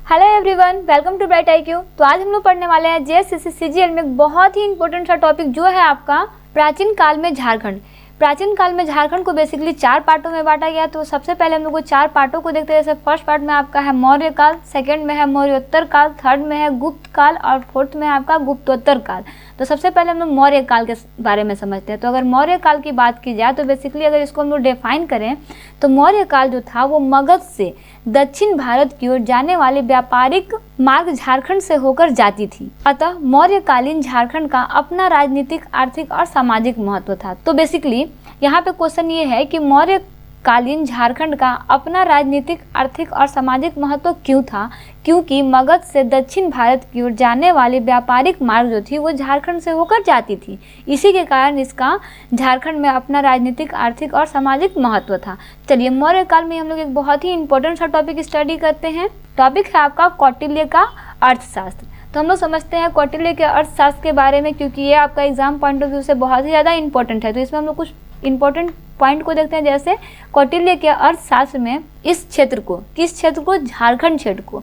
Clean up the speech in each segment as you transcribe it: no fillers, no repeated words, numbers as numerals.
Hello everyone, welcome to Bright IQ। तो आज हम लोग पढ़ने वाले हैं JSSC CGL में एक बहुत ही इंपॉर्टेंट सा टॉपिक जो है आपका प्राचीन काल में झारखंड। प्राचीन काल में झारखंड को बेसिकली 4 पार्टों में बांटा गया। तो सबसे पहले हम लोग को 4 पार्टों को देखते हैं। जैसे फर्स्ट पार्ट में आपका है मौर्य काल, सेकंड में है मौर्योत्तर काल, थर्ड में है गुप्त काल और फोर्थ में है आपका गुप्तोत्तर काल। तो सबसे पहले हम लोग मौर्य काल के बारे में समझते हैं। तो अगर मौर्य काल की बात की जाए तो बेसिकली अगर इसको हम लोग डिफाइन करें तो मौर्य काल जो था वो मगध से दक्षिण भारत की ओर जाने वाले व्यापारिक मार्ग झारखंड से होकर जाती थी। अतः मौर्यकालीन झारखंड का अपना राजनीतिक, आर्थिक और सामाजिक महत्व था। तो बेसिकली यहाँ पे क्वेश्चन ये है कि मौर्यकालीन झारखंड का अपना राजनीतिक, आर्थिक और सामाजिक महत्व क्यों था? क्योंकि मगध से दक्षिण भारत की ओर जाने वाली व्यापारिक मार्ग जो थी वो झारखंड से होकर जाती थी। इसी के कारण इसका झारखंड में अपना राजनीतिक, आर्थिक और सामाजिक महत्व था। चलिए, मौर्य काल में हम लोग एक बहुत ही इंपॉर्टेंट सा टॉपिक स्टडी करते हैं। टॉपिक है आपका कौटिल्य का अर्थशास्त्र। तो हम लोग समझते हैं कौटिल्य के अर्थशास्त्र के बारे में, क्योंकि ये आपका एग्जाम पॉइंट ऑफ व्यू से बहुत ही ज़्यादा इंपॉर्टेंट है। तो इसमें हम लोग कुछ इंपॉर्टेंट पॉइंट को देखते हैं। जैसे कौटिल्य के अर्थशास्त्र में इस क्षेत्र को, किस क्षेत्र को? झारखंड क्षेत्र को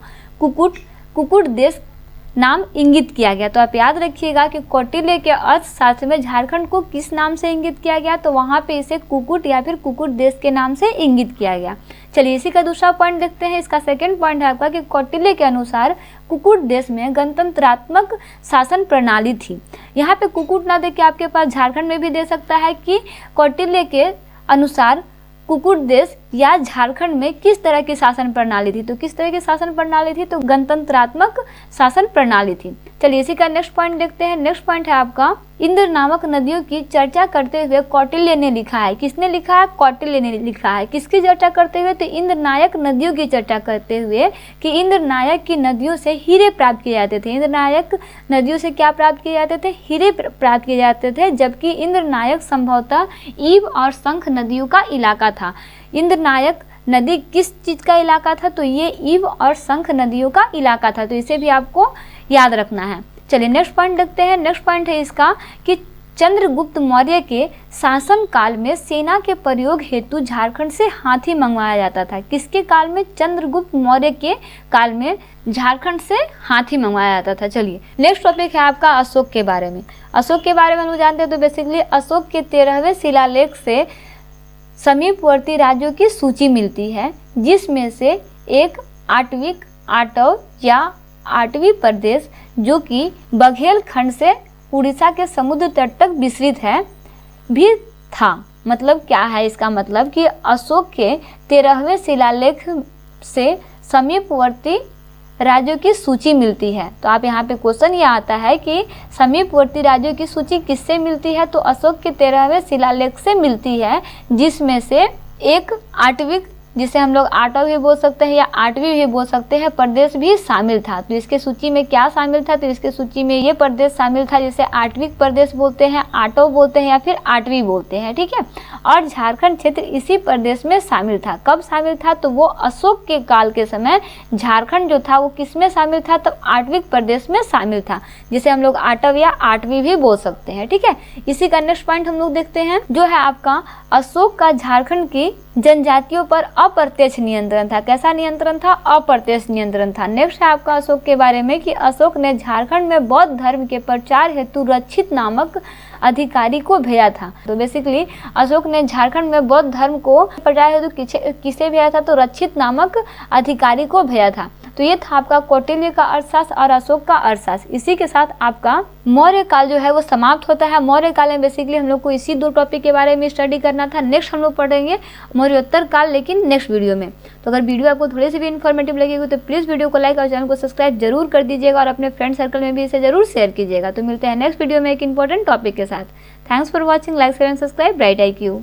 कुकुट देश नाम इंगित किया गया। तो आप याद रखिएगा कि कौटिल्य के अर्थशास्त्र में झारखंड को किस नाम से इंगित किया गया? तो वहाँ पे इसे कुकुट या फिर कुकुट देश के नाम से इंगित किया गया। चलिए, इसी का दूसरा पॉइंट देखते हैं। इसका सेकंड पॉइंट है आपका कि कौटिल्य के अनुसार कुकुट देश में गणतंत्रात्मक शासन प्रणाली थी। यहाँ पे कुकुट ना दे के आपके पास झारखंड में भी दे सकता है कि कौटिल्य के अनुसार कुकुट देश या झारखंड में किस तरह की शासन प्रणाली थी। तो किस तरह की शासन प्रणाली थी? तो गणतंत्रात्मक शासन प्रणाली थी। चलिए, इसी का नेक्स्ट पॉइंट देखते हैं। नेक्स्ट पॉइंट है आपका इंद्र नामक नदियों की चर्चा करते हुए कौटिल्य ने लिखा है। किसने लिखा है? कौटिल्य ने लिखा है। किसकी चर्चा करते हुए? तो इंद्र नायक नदियों की चर्चा करते हुए कि इंद्र नायक की नदियों से हीरे प्राप्त किए जाते थे। इंद्र नायक नदियों से क्या प्राप्त किए जाते थे? हीरे प्राप्त किए जाते थे। जबकि इंद्र नायक संभवतः ईव और शंख नदियों का इलाका था। इंद्र नायक नदी किस चीज का इलाका था? तो ये ईव और शंख नदियों का इलाका था। तो इसे भी आपको याद रखना है। चलिए, नेक्स्ट पॉइंट देखते हैं। नेक्स्ट पॉइंट है इसका कि चंद्रगुप्त मौर्य के शासन काल में सेना के प्रयोग हेतु झारखंड से हाथी मंगवाया जाता था। किसके काल में? चंद्रगुप्त मौर्य के काल में झारखंड से हाथी मंगवाया जाता था। चलिए, नेक्स्ट टॉपिक है आपका अशोक के बारे में। अशोक के बारे में हम लोग जानते हैं। तो बेसिकली अशोक के 13वें शिलालेख से समीपवर्ती राज्यों की सूची मिलती है, जिसमें से एक आटव या आठवीं प्रदेश जो कि बघेल खंड से उड़ीसा के समुद्र तट तक विस्तृत है भी था। मतलब क्या है इसका मतलब? कि अशोक के 13वें शिलालेख से समीपवर्ती राज्यों की सूची मिलती है। तो आप यहाँ पे क्वेश्चन ये आता है कि समीपवर्ती राज्यों की सूची किससे मिलती है? तो अशोक के 13वें शिलालेख से मिलती है, जिसमें से एक आठवीं, जिसे हम लोग आठव भी बोल सकते हैं या आठवीं भी बोल सकते हैं, प्रदेश भी शामिल था। तो इसके सूची में क्या शामिल था? तो इसके सूची में ये प्रदेश शामिल था जिसे आठवीं प्रदेश बोलते हैं, आठव बोलते हैं या फिर आठवीं बोलते हैं। ठीक है। और झारखंड क्षेत्र इसी प्रदेश में शामिल था। कब शामिल था? तो वो अशोक के काल के समय झारखंड जो था वो किस में शामिल था? तो आठवीं प्रदेश में शामिल था, जिसे हम लोग आठव या आठवीं भी बोल सकते हैं। ठीक है। इसी का नेक्स्ट पॉइंट हम लोग देखते हैं, जो है आपका अशोक का झारखंड की जनजातियों पर अप्रत्यक्ष नियंत्रण था। कैसा नियंत्रण था? अप्रत्यक्ष नियंत्रण था। नेक्स्ट है आपका अशोक के बारे में कि अशोक ने झारखंड में बौद्ध धर्म के प्रचार हेतु रक्षित नामक अधिकारी को भेजा था। तो बेसिकली अशोक ने झारखंड में बौद्ध धर्म को प्रचार हेतु किसे भेजा था? तो रक्षित नामक अधिकारी को भेजा था। तो ये था आपका कौटिल्य का अर्थशास्त्र और अशोक का अर्थशास्त्र। इसी के साथ आपका मौर्य काल जो है वो समाप्त होता है। मौर्य काल में बेसिकली हम लोग को इसी 2 टॉपिक के बारे में स्टडी करना था। नेक्स्ट हम लोग पढ़ेंगे मौर्योत्तर काल, लेकिन नेक्स्ट वीडियो में। तो अगर वीडियो आपको थोड़ी सी भी इन्फॉर्मेटिव लगेगी तो प्लीज़ वीडियो को लाइक और चैनल को सब्सक्राइब जरूर कर दीजिएगा और अपने फ्रेंड सर्कल में भी इसे जरूर शेयर कीजिएगा। तो मिलते हैं नेक्स्ट वीडियो में एक इंपॉर्टेंट टॉपिक के साथ। Thanks for watching. Like share and subscribe bright IQ।